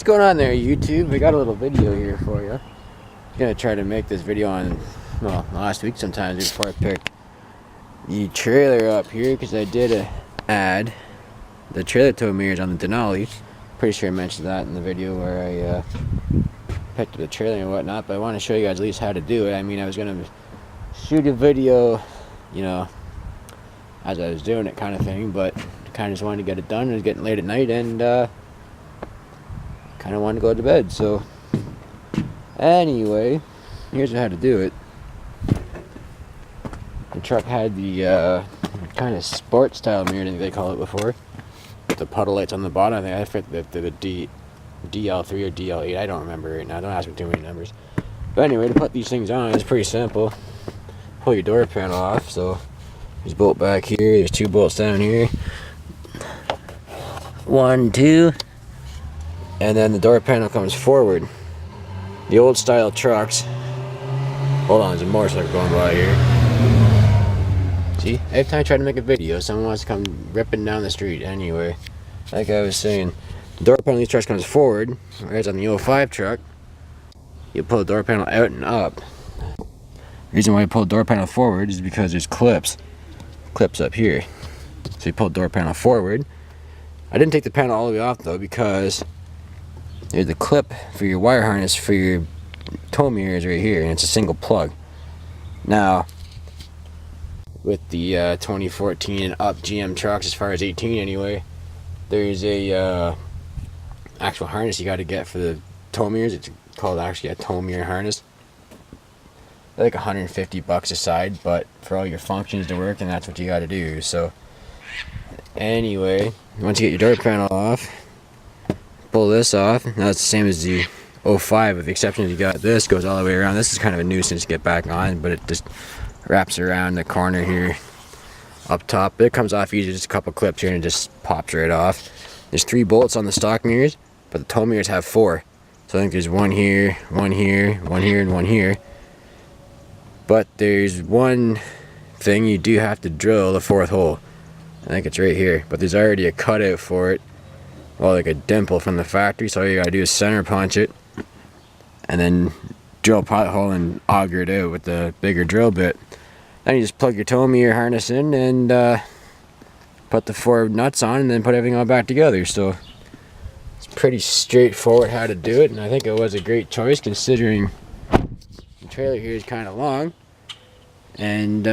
What's going on there, YouTube? I got a little video here for you. I'm gonna try to make this video on, well, last week sometime before I picked the trailer up here, because I did a ad the trailer tow mirrors on the Denali. Pretty sure I mentioned that in the video where I picked up the trailer and whatnot, but I want to show you guys at least how to do it. I mean, I was gonna shoot a video, you know, as I was doing it kind of thing, but kind of just wanted to get it done. It was getting late at night and kind of wanted to go to bed. So anyway, here's how to do it. The truck had the kind of sports style mirror, I think they call it before, with the puddle lights on the bottom. I think I fit the DL3 or DL8, I don't remember right now, don't ask me too many numbers. But anyway, to put these things on, it's pretty simple. Pull your door panel off. So there's a bolt back here, there's two bolts down here, 1, 2, and then the door panel comes forward. The old style trucks, hold on, there's a motorcycle going by here. See, every time I try to make a video, someone wants to come ripping down the street. Anyway, like I was saying, the door panel of these trucks comes forward, whereas on the 05 truck, you pull the door panel out and up. The reason why you pull the door panel forward is because there's clips up here. So you pull the door panel forward. I didn't take the panel all the way off though, because there's the clip for your wire harness for your tow mirrors right here, and it's a single plug. Now, with the 2014 and up GM trucks, as far as 18 anyway, there's a actual harness you got to get for the tow mirrors. It's called actually a tow mirror harness. They're like $150 a side, but for all your functions to work, and that's what you got to do. So anyway, once you get your door panel off, pull this off. Now it's the same as the 05, with the exception that you got this goes all the way around. This is kind of a nuisance to get back on, but it just wraps around the corner here up top. It comes off easy, just a couple clips here, and it just pops right off. There's 3 bolts on the stock mirrors, but the tow mirrors have 4. So I think there's one here, one here, one here, and one here. But there's one thing you do have to drill the 4th hole. I think it's right here, but there's already a cutout for it, well, like a dimple from the factory. So all you gotta do is center punch it, and then drill a pilot hole and auger it out with the bigger drill bit. Then you just plug your tow mirror harness in and put the 4 nuts on, and then put everything all back together. So it's pretty straightforward how to do it, and I think it was a great choice considering the trailer here is kind of long, and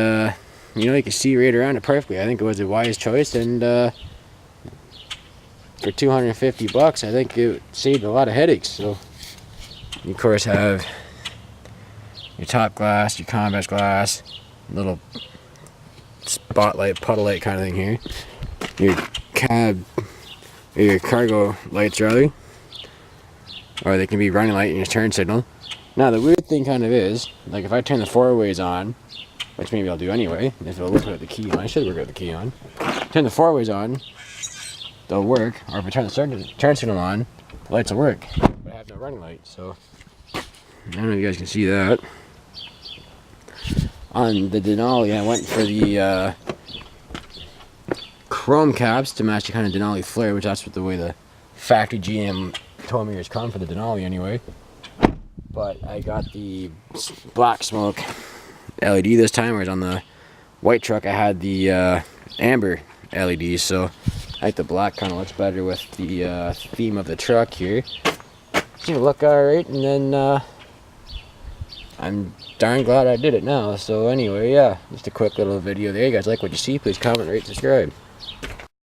you know, you can see right around it perfectly. I think it was a wise choice, and for $250, I think it saved a lot of headaches. So you of course have your top glass, your convex glass, little spotlight, puddle light kind of thing here, your cab, or your cargo lights rather, or they can be running light and your turn signal. Now the weird thing kind of is, like if I turn the 4-ways on, which maybe I'll do anyway, if it'll work with the key on, I should work with the key on. Turn the 4-ways on, they'll work, or if I turn the turn signal on, the lights will work, but I have no running light. So I don't know if you guys can see that. On the Denali, I went for the chrome caps to match the kind of Denali flare, which that's what the way the factory GM tow mirrors come for the Denali anyway. But I got the black smoke LED this time, whereas on the white truck I had the amber LEDs. So I think the black kind of looks better with the theme of the truck here. Seems to look alright, and then I'm darn glad I did it now. So anyway, yeah, just a quick little video there. You guys like what you see, please comment, rate, subscribe.